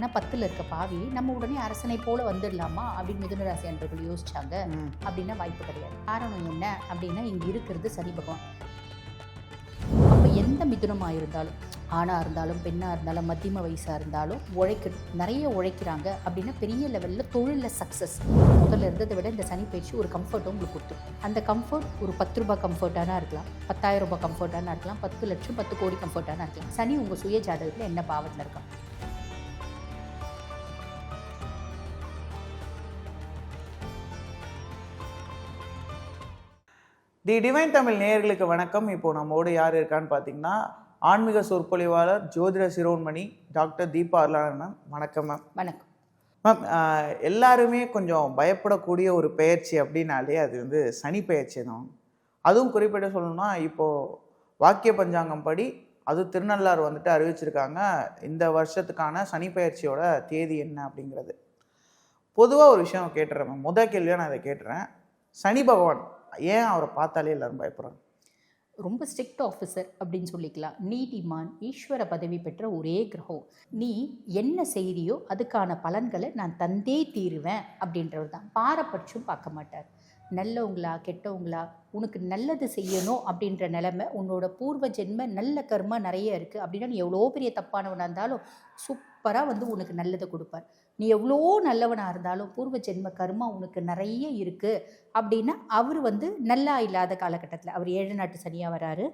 ஆனால் 10ல் இருக்க பாவி நம்ம உடனே அரசனை போல வந்துடலாமா அப்படின்னு மிதுன ராசி அன்பர்கள் யோசிச்சாங்க அப்படின்னா வாய்ப்பு கிடையாது. காரணம் என்ன அப்படின்னா இங்கே இருக்கிறது சனி பகவான். அப்போ எந்த மிதுனமாக இருந்தாலும், ஆணாக இருந்தாலும் பெண்ணாக இருந்தாலும் மத்தியம வயசாக இருந்தாலும் நிறைய உழைக்கிறாங்க அப்படின்னா பெரிய லெவலில் தொழிலில் சக்ஸஸ். முதல்ல இருந்ததை விட இந்த சனி பயிற்சி ஒரு கம்ஃபர்ட்டும் உங்களுக்கு கொடுத்துரும். அந்த கம்ஃபர்ட் ஒரு 10 ரூபாய் கம்ஃபர்ட்டானா இருக்கலாம், 10,000 ரூபாய் கம்ஃபர்ட்டானா இருக்கலாம், 10 லட்சம் 10 கோடி கம்ஃபர்ட்டானா இருக்கலாம். சனி உங்கள் சுய ஜாதகத்தில் என்ன பாவத்தில் இருக்கான்? தி டிவைன் தமிழ் நேயர்களுக்கு வணக்கம். இப்போது நம்மோடு யார் இருக்கான்னு பார்த்தீங்கன்னா, ஆன்மீக சொற்பொழிவாளர் ஜோதிட சிரோன்மணி டாக்டர் தீபா அருளாளன் மேம். வணக்கம் மேம். வணக்கம் மேம். எல்லாருமே கொஞ்சம் பயப்படக்கூடிய ஒரு பயிற்சி அப்படின்னாலே அது சனி பயிற்சி தான். அதுவும் குறிப்பிட்ட சொல்லணும்னா, இப்போது வாக்கிய பஞ்சாங்கம் படி அது திருநள்ளாறு அறிவிச்சிருக்காங்க இந்த வருஷத்துக்கான சனி பயிற்சியோட தேதி என்ன அப்படிங்கிறது. பொதுவாக ஒரு விஷயம் கேட்டுறேன் மேம். முதல் கேள்வியாக நான் இதை கேட்டுறேன். சனி பகவான் ஏன் அவரை பார்த்தாலே எல்லாரும் பயப்படுறாங்க? ரொம்ப ஸ்ட்ரிக்ட் ஆஃபீஸர் அப்படின்னு சொல்லிக்கலாம். நீதிமான், ஈஸ்வர பதவி பெற்ற ஒரே கிரகம். நீ என்ன செய்தியோ அதுக்கான பலன்களை நான் தந்தே தீருவேன் அப்படின்றவர் தான். பாரபட்சம் பார்க்க மாட்டார். நல்லவங்களா கெட்டவங்களா, உனக்கு நல்லது செய்யணும் அப்படின்ற நிலைமை, உன்னோட பூர்வ ஜென்ம நல்ல கர்மா நிறைய இருக்குது அப்படின்னா நீ எவ்வளோ பெரிய தப்பானவனாக இருந்தாலும் சூப்பராக உனக்கு நல்லதை கொடுப்பார். நீ எவ்வளோ நல்லவனாக இருந்தாலும் பூர்வ ஜென்ம கர்மா உனக்கு நிறைய இருக்குது அப்படின்னா அவர் நல்லா இல்லாத காலகட்டத்தில் அவர் 7 நாட்டு சனியாக வராரு,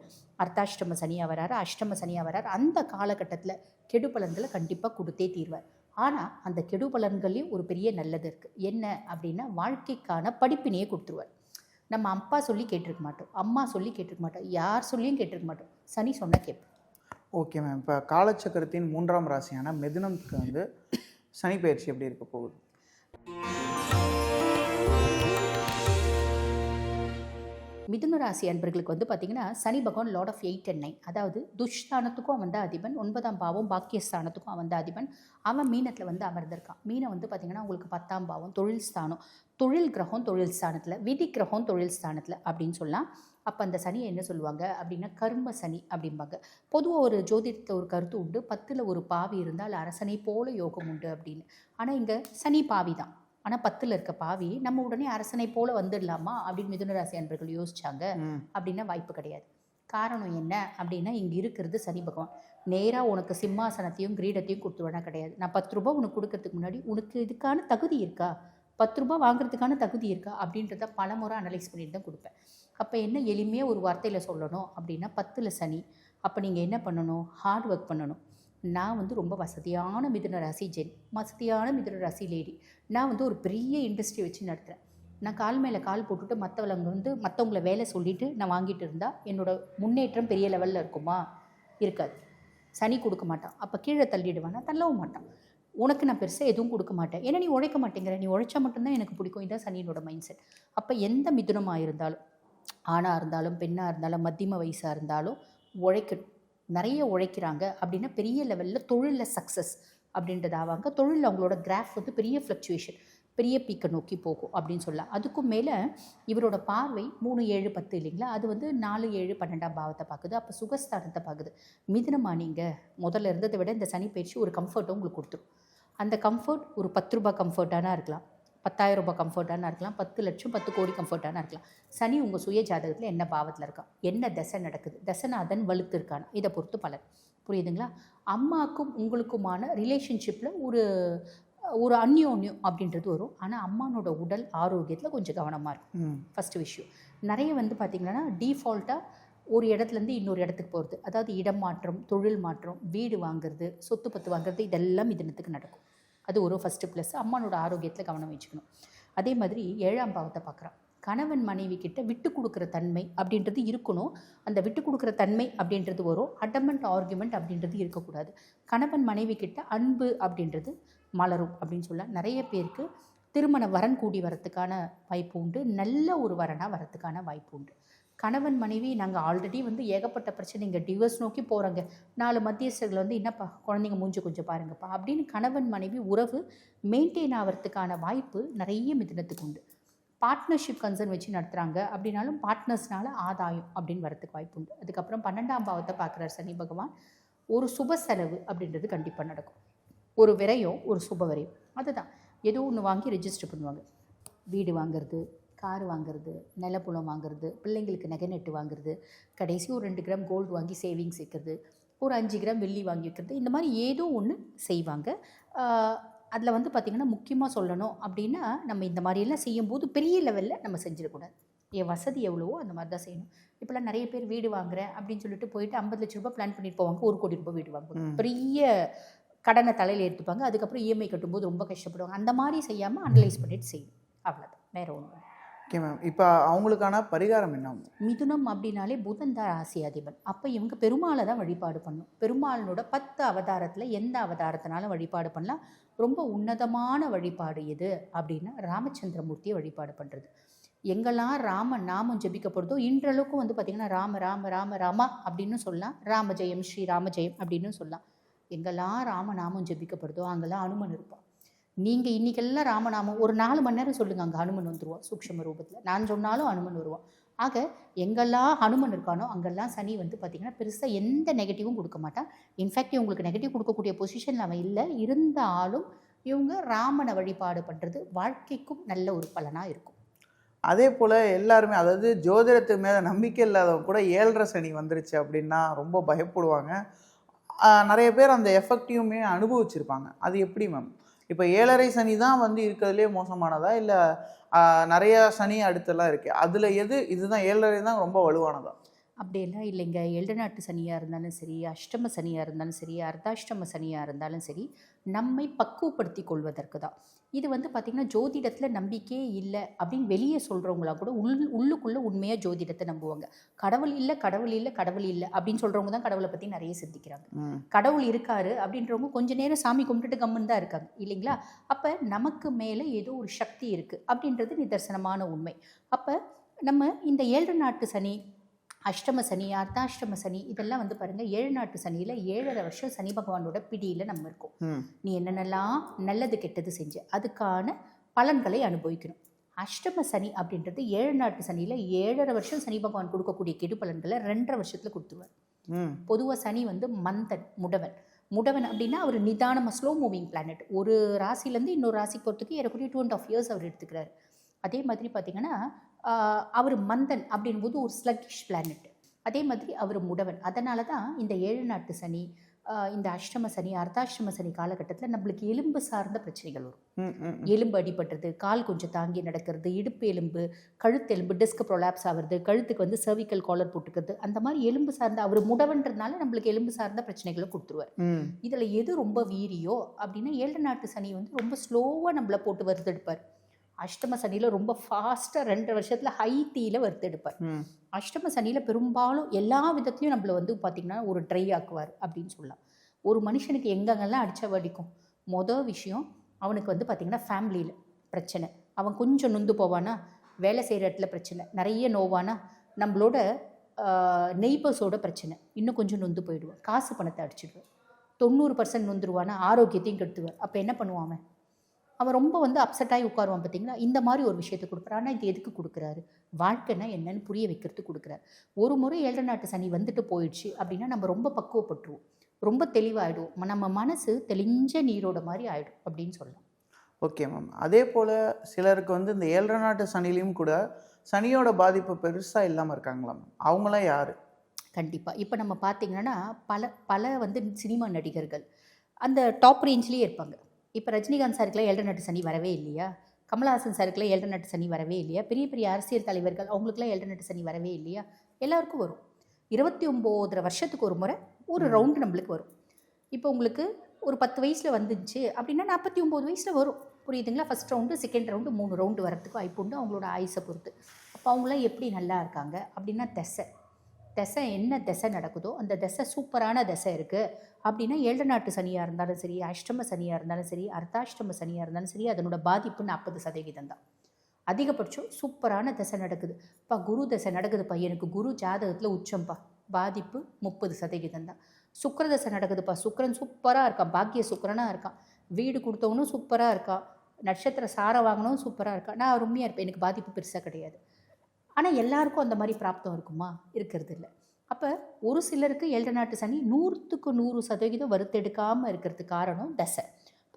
அர்த்தாஷ்டம சனியாக வராரு, அஷ்டம சனியாக வராரு. அந்த காலகட்டத்தில் கெடு பலன்களை கண்டிப்பாக கொடுத்தே தீர்வார். ஆனால் அந்த கெடு பலன்களையும் ஒரு பெரிய நல்லது இருக்குது. என்ன அப்படின்னா வாழ்க்கைக்கான படிப்பினையே கொடுத்துருவார். நம்ம அப்பா சொல்லி கேட்டிருக்க மாட்டோம், அம்மா சொல்லி கேட்டிருக்க மாட்டோம், யார் சொல்லியும் கேட்டிருக்க மாட்டோம். சனி சொன்னால் கேட்போம். Okay ma'am. இப்போ காலச்சக்கரத்தின் 3ஆம் ராசியான மிதுனத்துக்கு சனி பயிற்சி எப்படி இருக்க போகுது? மிதுன ராசி அன்பர்களுக்கு பார்த்திங்கன்னா சனி பகவான் லார்ட் ஆஃப் 8 and 9, அதாவது துஷ்ஸ்தானத்துக்கும் அவன் தான் அதிபன், 9ஆம் பாவம் பாக்கியஸ்தானத்துக்கும் அவன் தான் அதிபன். அவன் மீனத்தில் அமர்ந்திருக்கான். மீனை பார்த்திங்கன்னா உங்களுக்கு 10ஆம் பாவம் தொழில் ஸ்தானம், தொழில் கிரகம் தொழில் ஸ்தானத்தில், விதி கிரகம் தொழில் ஸ்தானத்தில் அப்படின்னு சொல்லலாம். அப்போ அந்த சனியை என்ன சொல்லுவாங்க அப்படின்னா கர்ம சனி அப்படிம்பாங்க. பொதுவாக ஒரு ஜோதிடத்தில் ஒரு கருத்து உண்டு, 10ல் ஒரு பாவி இருந்தால் அரசனை போல யோகம் உண்டு அப்படின்னு. ஆனால் இங்கே சனி பாவி தான், ஆனால் 10ல் இருக்க பாவி நம்ம உடனே அரசனை போல வந்துடலாமா அப்படின்னு மிதுன ராசி அன்பர்கள் யோசிச்சாங்க அப்படின்னா வாய்ப்பு கிடையாது. காரணம் என்ன அப்படின்னா இங்கே இருக்கிறது சனி பகவான். நேராக உனக்கு சிம்மாசனத்தையும் கிரீடத்தையும் கொடுத்துருவானா கிடையாது. நான் 10 ரூபாய் உனக்கு கொடுக்கறதுக்கு முன்னாடி உனக்கு இதுக்கான தகுதி இருக்கா, 10 ரூபாய் வாங்குறதுக்கான தகுதி இருக்கா அப்படின்றத பல முறை அனலைஸ் பண்ணிட்டு தான் கொடுப்பேன். அப்போ என்ன எளிமையாக ஒரு வார்த்தையில் சொல்லணும் அப்படின்னா 10ல் சனி. அப்போ நீங்கள் என்ன பண்ணணும்? ஹார்ட் ஒர்க் பண்ணணும். நான் ரொம்ப வசதியான மிதுன ராசி ஜென், வசதியான மிதுன ராசி லேடி. நான் ஒரு பெரிய இண்டஸ்ட்ரி வச்சு நடத்துகிறேன். நான் கால் மேலே கால் போட்டுட்டு மற்றவங்கள வேலை சொல்லிவிட்டு நான் வாங்கிட்டு இருந்தால் என்னோடய முன்னேற்றம் பெரிய லெவலில் இருக்குமா? இருக்காது. சனி கொடுக்க மாட்டான். அப்போ கீழே தள்ளிடுவானா? தள்ளவும் மாட்டான். உனக்கு நான் பெருசாக எதுவும் கொடுக்க மாட்டேன், ஏன்னா நீ உழைக்க மாட்டேங்கிற, நீ உழைச்சா மட்டும்தான் எனக்கு பிடிக்கும். இதுதான் சனியோட மைண்ட் செட். அப்போ எந்த மிதுனமாக இருந்தாலும், ஆணாக இருந்தாலும் பெண்ணாக இருந்தாலும் மத்தியம வயசாக இருந்தாலும் உழைக்கணும். நிறைய உழைக்கிறாங்க அப்படின்னா பெரிய லெவலில் தொழிலில் சக்ஸஸ் அப்படின்றது ஆவாங்க. தொழிலில் அவங்களோட கிராஃப் பெரிய ஃப்ளக்சுவேஷன், பெரிய பீக்கை நோக்கி போகும் அப்படின்னு சொல்லலாம். அதுக்கும் மேலே இவரோட பார்வை 3, 7, 10 இல்லைங்களா, அது 4, 7, 12ஆம் பாவத்தை பார்க்குது. அப்போ சுகஸ்தானத்தை பார்க்குது. மிதுனமா நீங்கள் முதல்ல இருந்ததை விட இந்த சனி பயிற்சி ஒரு கம்ஃபர்ட்டும் உங்களுக்கு கொடுத்துரும். அந்த கம்ஃபர்ட் ஒரு 10 ரூபாய் கம்ஃபர்ட்டானா இருக்கலாம், 10,000 ரூபாய் கம்ஃபர்ட்டானா இருக்கலாம், 10 லட்சம் 10 கோடி கம்ஃபர்ட்டானா இருக்கலாம். சனி உங்கள் சுய ஜாதகத்தில் என்ன பாவத்தில் இருக்கான், என்ன தசை நடக்குது, தசநாதன் வலுத்து இருக்கானா, இதை பொறுத்து பலன். புரியுதுங்களா? அம்மாவுக்கும் உங்களுக்குமான ரிலேஷன்ஷிப்பில் ஒரு அந்யோன்யம் அப்படின்றது வரும். ஆனால் அம்மானோட உடல் ஆரோக்கியத்தில் கொஞ்சம் கவனமாக இருக்கும். ஃபஸ்ட்டு விஷயம். நிறைய பார்த்திங்கன்னா டீஃபால்ட்டாக ஒரு இடத்துலேருந்து இன்னொரு இடத்துக்கு போகிறது, அதாவது இடம் மாற்றம், தொழில் மாற்றம், வீடு வாங்குறது, சொத்து பத்து வாங்குறது, இதெல்லாம் மிதுனத்துக்கு நடக்கும். அது ஒரு ஃபஸ்ட்டு ப்ளஸ். அம்மானோட ஆரோக்கியத்தில் கவனம் வச்சுக்கணும். அதே மாதிரி 7ஆம் பாவத்தை பார்க்குறான். கணவன் மனைவி கிட்ட விட்டு கொடுக்குற தன்மை அப்படின்றது இருக்கணும். அந்த விட்டு கொடுக்குற தன்மை அப்படின்றது வரும். அடமெண்ட் ஆர்குமெண்ட் அப்படின்றது இருக்கக்கூடாது. கணவன் மனைவி கிட்ட அன்பு அப்படின்றது மலரும் அப்படின்னு சொல்லலாம். நிறைய பேருக்கு திருமண வரன் கூடி வரத்துக்கான வாய்ப்பு உண்டு, நல்ல ஒரு வரனாக வரத்துக்கான வாய்ப்பு உண்டு. கணவன் மனைவி நாங்கள் ஆல்ரெடி ஏகப்பட்ட பிரச்சனை, இங்கே டிவோர்ஸ் நோக்கி போகிறாங்க, 4 மத்தியஸ்தர்கள் என்னப்பா குழந்தைங்க மூஞ்சி கொஞ்சம் பாருங்கப்பா அப்படின்னு கணவன் மனைவி உறவு மெயின்டைன் ஆகிறதுக்கான வாய்ப்பு நிறைய மிதுனத்துக்கு உண்டு. பார்ட்னர்ஷிப் கன்சர்ன் வச்சு நடத்துகிறாங்க அப்படின்னாலும் பார்ட்னர்ஸ்னால ஆதாயம் அப்படின்னு வரத்துக்கு வாய்ப்பு உண்டு. அதுக்கப்புறம் 12ஆம் பாவத்தை பார்க்குறார் சனி பகவான். ஒரு சுப செலவு அப்படின்றது கண்டிப்பாக நடக்கும். ஒரு விரயம், ஒரு சுப விரயம். அதுதான் ஏதோ ஒன்று வாங்கி ரெஜிஸ்டர் பண்ணுவாங்க. வீடு வாங்குறது, கார் வாங்குறது, நிலப்புலம் வாங்குறது, பிள்ளைங்களுக்கு நகை நட்டு வாங்குறது, கடைசி ஒரு 2 கிராம் கோல்டு வாங்கி சேவிங்ஸ் வைக்கிறது, ஒரு 5 கிராம் வெள்ளி வாங்கி வைக்கிறது, இந்த மாதிரி ஏதோ ஒன்று செய்வாங்க. அதில் வந்து பார்த்திங்கன்னா முக்கியமாக சொல்லணும் அப்படின்னா, நம்ம இந்த மாதிரியெல்லாம் செய்யும்போது பெரிய லெவலில் நம்ம செஞ்சிடக்கூடாது. என் வசதி எவ்வளவோ அந்த மாதிரி தான் செய்யணும். இப்போலாம் நிறைய பேர் வீடு வாங்குறேன் அப்படின்னு சொல்லிட்டு போயிட்டு 50 லட்ச ரூபாய் பிளான் பண்ணிட்டு போவாங்க, 1 கோடி ரூபாய் வீடு வாங்குவாங்க. பெரிய கடனை தலையில் எடுத்துப்பாங்க. அதுக்கப்புறம் இஎம்ஐ கட்டும்போது ரொம்ப கஷ்டப்படுவாங்க. அந்த மாதிரி செய்யாமல் அனலைஸ் பண்ணிட்டு செய்யணும். அவ்வளோதான், வேறு ஒன்றும். Okay ma'am. இப்போ அவங்களுக்கான பரிகாரம் என்ன? மிதுனம் அப்படின்னாலே புதன் தான் ராசி அதிபன். அப்போ இவங்க பெருமாளை தான் வழிபாடு பண்ணணும். பெருமாளனோட 10 அவதாரத்தில் எந்த அவதாரத்தினாலும் வழிபாடு பண்ணலாம். ரொம்ப உன்னதமான வழிபாடு எது அப்படின்னா ராமச்சந்திரமூர்த்தியை வழிபாடு பண்ணுறது. எங்கெல்லாம் ராம நாமம் ஜபிக்கப்படுதோ இன்றளவுக்கும் வந்து பார்த்திங்கன்னா ராம ராம ராம ராமா அப்படின்னு சொல்லலாம், ராமஜெயம் ஸ்ரீ ராமஜெயம் அப்படின்னு சொல்லலாம். எங்கெல்லாம் ராமநாமம் ஜபிக்கப்படுதோ அங்கெல்லாம் அனுமன் இருப்பான். நீங்கள் இன்றைக்கெல்லாம் ராமநாமம் ஒரு 4 மணி நேரம் சொல்லுங்கள், அங்கே ஹனுமன் வந்துடுவான் சூக்ஷ்ம ரூபத்தில். நான் சொன்னாலும் ஹனுமன் வருவான். ஆக எங்கெல்லாம் ஹனுமன் இருக்கானோ அங்கெல்லாம் சனி வந்து பார்த்திங்கன்னா பெருசாக எந்த நெகட்டிவும் கொடுக்க மாட்டான். இன்ஃபேக்ட் இவங்களுக்கு நெகட்டிவ் கொடுக்கக்கூடிய பொசிஷனில் அவன் இல்லை. இருந்தாலும் இவங்க ராமனை வழிபாடு பண்ணுறது வாழ்க்கைக்கும் நல்ல ஒரு பலனாக இருக்கும். அதே போல் எல்லாருமே, அதாவது ஜோதிடத்துக்கு மேலே நம்பிக்கை இல்லாதவங்க கூட 7.5 சனி வந்துருச்சு அப்படின்னா ரொம்ப பயப்படுவாங்க. நிறைய பேர் அந்த எஃபெக்டையுமே அனுபவிச்சிருப்பாங்க. அது எப்படி மேம்? இப்போ 7.5 சனி தான் வந்து இருக்கிறதுலே மோசமானதா, இல்லை நிறைய சனி அடுத்தெல்லாம் இருக்குது, அதில் எது இதுதான் 7.5 தான் ரொம்ப வலுவானதா? அப்படியெல்லாம் இல்லைங்க. எல்டநாட்டு சனியாக இருந்தாலும் சரி, அஷ்டம சனியாக இருந்தாலும் சரி, அர்த்தாஷ்டம சனியாக இருந்தாலும் சரி, நம்மை பக்குவப்படுத்தி கொள்வதற்கு தான். இது வந்து பார்த்திங்கன்னா ஜோதிடத்தில் நம்பிக்கையே இல்லை அப்படின்னு வெளியே சொல்கிறவங்களா கூட உள்ளுக்குள்ளே உண்மையாக ஜோதிடத்தை நம்புவாங்க. கடவுள் இல்லை கடவுள் இல்லை கடவுள் இல்லை அப்படின்னு சொல்கிறவங்க தான் கடவுளை பற்றி நிறைய சிந்திக்கிறாங்க. கடவுள் இருக்காரு அப்படின்றவங்க கொஞ்ச நேரம் சாமி கும்பிட்டுட்டு கம்முன்னு தான் இருக்காங்க இல்லைங்களா? அப்போ நமக்கு மேலே ஏதோ ஒரு சக்தி இருக்குது அப்படின்றது நிதர்சனமான உண்மை. அப்போ நம்ம இந்த 7 நாட்டு சனி, அஷ்டம சனி, அர்த்தாஷ்டம சனி, இதெல்லாம் வந்து பாருங்கள் 7 நாட்டு சனியில் 7.5 வருஷம் சனி பகவானோட பிடியில் நம்ம இருக்கோம். நீ என்னென்னலாம் நல்லது கெட்டது செஞ்ச அதுக்கான பலன்களை அனுபவிக்கணும். அஷ்டம சனி அப்படின்றது 7 நாட்டு சனியில் 7.5 வருஷம் சனி பகவான் கொடுக்கக்கூடிய கெடு பலன்களை 2.5 வருஷத்தில் கொடுத்துருவார். பொதுவாக சனி வந்து மந்தன், முடவன் அப்படின்னா அவர் நிதானமாக ஸ்லோ மூவிங் பிளானட். ஒரு ராசிலேருந்து இன்னொரு ராசிக்கு போகிறதுக்கு ஏறக்கூடிய 2.5 இயர்ஸ் அவர் எடுத்துக்கிறார். அதே மாதிரி பார்த்திங்கன்னா அவர் மந்தன் அப்படின்போது ஒரு ஸ்லக்கிஷ் பிளானட். அதே மாதிரி அவர் முடவன். அதனால தான் இந்த 7 நாட்டு சனி, இந்த அஷ்டம சனி, அர்த்தாஷ்டம சனி காலகட்டத்தில் நம்மளுக்கு எலும்பு சார்ந்த பிரச்சனைகள் வரும். எலும்பு அடிபட்டுறது, கால் கொஞ்சம் தாங்கி நடக்கிறது, இடுப்பு எலும்பு, கழுத்து எலும்பு, டிஸ்க் ப்ரொலாப்ஸ் ஆகிறது, கழுத்துக்கு வந்து சர்விக்கல் காலர் போட்டுக்கிறது, அந்த மாதிரி எலும்பு சார்ந்த அவர் முடவன்றதுனால நம்மளுக்கு எலும்பு சார்ந்த பிரச்சனைகளை கொடுத்துருவார். இதில் எது ரொம்ப வீரியோ அப்படின்னா 7 நாட்டு சனி வந்து ரொம்ப ஸ்லோவாக நம்மளை போட்டு வறுத்தெடுப்பார். அஷ்டம சனியில் ரொம்ப ஃபாஸ்ட்டாக 2.5 வருஷத்தில் ஹை தீயில் வறுத்தெடுப்பார். அஷ்டம சனியில் பெரும்பாலும் எல்லா விதத்துலையும் நம்மளை வந்து பார்த்திங்கன்னா ஒரு ட்ரை ஆக்குவார் அப்படின்னு சொல்லலாம். ஒரு மனுஷனுக்கு எங்கெங்கெல்லாம் அடித்தா வடிக்கும், மொதல் விஷயம் அவனுக்கு வந்து பார்த்திங்கன்னா ஃபேமிலியில் பிரச்சனை, அவன் கொஞ்சம் நொந்து போவானா, வேலை செய்கிற இடத்துல பிரச்சனை, நிறைய நோவானா, நம்மளோட நெய்பர்ஸோட பிரச்சனை, இன்னும் கொஞ்சம் நொந்து போயிடுவான், காசு பணத்தை அடிச்சிடுவார், 90% நொந்துருவானா, ஆரோக்கியத்தையும் கெடுத்துவார். அப்போ என்ன பண்ணுவான்? அவன் ரொம்ப வந்து அப்செட் ஆகி உட்காருவான் பார்த்தீங்களா? இந்த மாதிரி ஒரு விஷயத்தை கொடுக்குறாரு. ஆனால் இது எதுக்கு கொடுக்குறாரு? வாழ்க்கைன்னா என்னன்னு புரிய வைக்கிறதுக்கு கொடுக்குறாரு. ஒரு முறை 7 நாட்டு சனி வந்துட்டு போயிடுச்சு அப்படின்னா நம்ம ரொம்ப பக்குவப்பட்டுருவோம், ரொம்ப தெளிவாகிடுவோம், நம்ம மனசு தெளிஞ்ச நீரோட மாதிரி ஆகிடும் அப்படின்னு சொல்லலாம். Okay ma'am. அதே போல் சிலருக்கு வந்து இந்த 7 நாட்டு சனிலையும் கூட சனியோட பாதிப்பு பெருசாக இல்லாமல் இருக்காங்களா மேம்? அவங்களாம் யார்? கண்டிப்பாக. இப்போ நம்ம பார்த்திங்கன்னா பல வந்து சினிமா நடிகர்கள் அந்த டாப் ரேஞ்ச்லேயே இருப்பாங்க. இப்போ ரஜினிகாந்த் சாருக்குலாம் 7 நாட்டு சனி வரவே இல்லையா? கமல்ஹாசன் சாருக்குலாம் 7 நாட்டு சனி வரவே இல்லையா? பெரிய பெரிய அரசியல் தலைவர்கள் அவங்களுக்குலாம் 7 நாட்டு சனி வரவே இல்லையா? எல்லாருக்கும் வரும். 29 வருஷத்துக்கு ஒரு முறை ஒரு ரவுண்டு நம்மளுக்கு வரும். இப்போ உங்களுக்கு ஒரு 10 வயசில் வந்துச்சு அப்படின்னா 49 வயசில் வரும். புரியுதுங்களா? First round, second round, 3 round வரத்துக்கு வாய்ப்பு உண்டு அவங்களோட ஆயுசை பொறுத்து. அப்போ அவங்களாம் எப்படி நல்லா இருக்காங்க அப்படின்னா திசை என்ன திசை நடக்குதோ அந்த திசை சூப்பரான திசை இருக்குது அப்படின்னா 7 நாட்டு சனியாக இருந்தாலும் சரி, அஷ்டம சனியாக இருந்தாலும் சரி, அர்த்தாஷ்டம சனியாக இருந்தாலும் சரி, அதனோட பாதிப்பு 40% தான். அதிகபட்சம் சூப்பரான திசை நடக்குது. குரு திசை நடக்குதுப்பா, எனக்கு குரு ஜாதகத்தில் உச்சம்பா, பாதிப்பு 30% தான். சுக்கிர திசை நடக்குதுப்பா, சுக்கிரன் சூப்பராக இருக்கான், பாக்கிய சுக்கிரனாக இருக்கான், வீடு கொடுத்தவனும் சூப்பராக இருக்கான், நட்சத்திர சாரை வாங்கினவும் சூப்பராக இருக்கான், நான் அருமையாக இருப்பேன், எனக்கு பாதிப்பு பெருசாக கிடையாது. ஆனால் எல்லாருக்கும் அந்த மாதிரி பிராப்தம் இருக்குமா? இருக்கிறது இல்லை. அப்போ ஒரு சிலருக்கு 7 நாட்டு சனி 100% வறுத்தெடுக்காமல் இருக்கிறதுக்கு காரணம் தசை.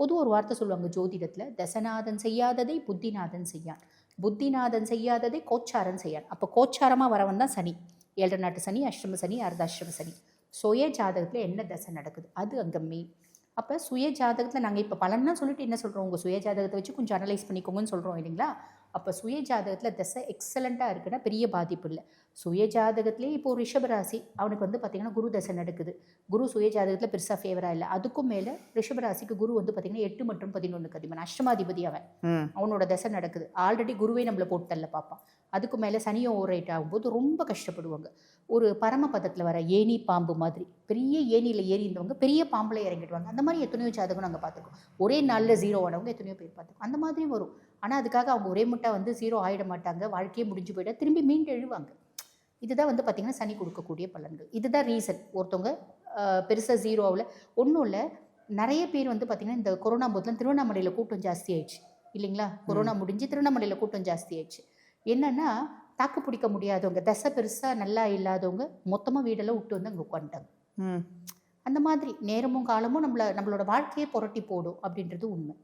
பொதுவாக ஒரு வார்த்தை சொல்லுவாங்க ஜோதிடத்தில், தசநாதன் செய்யாததை புத்திநாதன் செய்யான், புத்திநாதன் செய்யாததை கோச்சாரன் செய்யான். அப்போ கோச்சாரமாக வரவன் தான் சனி. 7 நாட்டு சனி, அஷ்டம சனி, அர்த்தாஷ்டம சனி. சுய ஜாதகத்தில் என்ன தசை நடக்குது அது அங்கே மெயின். அப்போ சுய ஜாதகத்தில் நாங்கள் இப்போ பலன்னா சொல்லிட்டு என்ன சொல்கிறோம், உங்கள் சுய ஜாதகத்தை வச்சு கொஞ்சம் அனலைஸ் பண்ணிக்கோங்கன்னு சொல்கிறோம் இல்லைங்களா. அப்போ சுய ஜாதகத்தில் தசை எக்ஸலண்ட்டாக இருக்குன்னா பெரிய பாதிப்பு இல்லை. சுய ஜாதகத்திலே இப்போ ஒரு ரிஷபராசி, அவனுக்கு வந்து பார்த்திங்கன்னா குரு தசை நடக்குது. குரு சுய ஜாதகத்தில் பெருசாக ஃபேவராக இல்லை. அதுக்கும் மேலே ரிஷபராசிக்கு குரு வந்து பார்த்திங்கன்னா 8 மற்றும் 11 அதிபன், அஷ்டமாதிபதி அவன். அவனோட தசை நடக்குது. ஆல்ரெடி குருவே நம்மளை போட்டு தள்ள பார்ப்பான். அதுக்கு மேலே சனியும் ஓவரைட் ஆகும்போது ரொம்ப கஷ்டப்படுவாங்க. ஒரு பரமபதத்தில் வர ஏணி பாம்பு மாதிரி பெரிய ஏணியில் ஏறி இருந்தவங்க பெரிய பாம்பில் இறங்கிடுவாங்க. அந்த மாதிரி எத்தனையோ ஜாதகம் நாங்கள் பார்த்துருக்கோம். ஒரே நாளில் 0 ஆனவங்க எத்தனையோ பேர் பார்த்துருக்கோம். அந்த மாதிரி வரும். ஆனால் அதுக்காக அவங்க ஒரே முட்டா வந்து 0 ஆகிட மாட்டாங்க. வாழ்க்கையே முடிஞ்சு போயிட திரும்பி மீண்டு எழுவாங்க. இதுதான் வந்து பார்த்திங்கன்னா சனி கொடுக்கக்கூடிய பலன்கள். இதுதான் ரீசன். ஒருத்தவங்க பெருசாக 0 ஆகல ஒன்றும் இல்லை. நிறைய பேர் வந்து பார்த்திங்கன்னா இந்த கொரோனா போதுலாம் திருவண்ணாமலையில் கூட்டம் ஜாஸ்தி ஆயிடுச்சு இல்லைங்களா. கொரோனா முடிஞ்சு திருவண்ணாமலையில் கூட்டம் ஜாஸ்தி ஆயிடுச்சு. என்னென்னா தாக்கு பிடிக்க முடியாதவங்க, தசை பெருசாக நல்லா இல்லாதவங்க மொத்தமாக வீடெல்லாம் விட்டு வந்து அங்கே உட்காந்துட்டாங்க. அந்த மாதிரி நேரமும் காலமும் நம்மளோட வாழ்க்கையை புரட்டி போடும் அப்படின்றது உண்மை.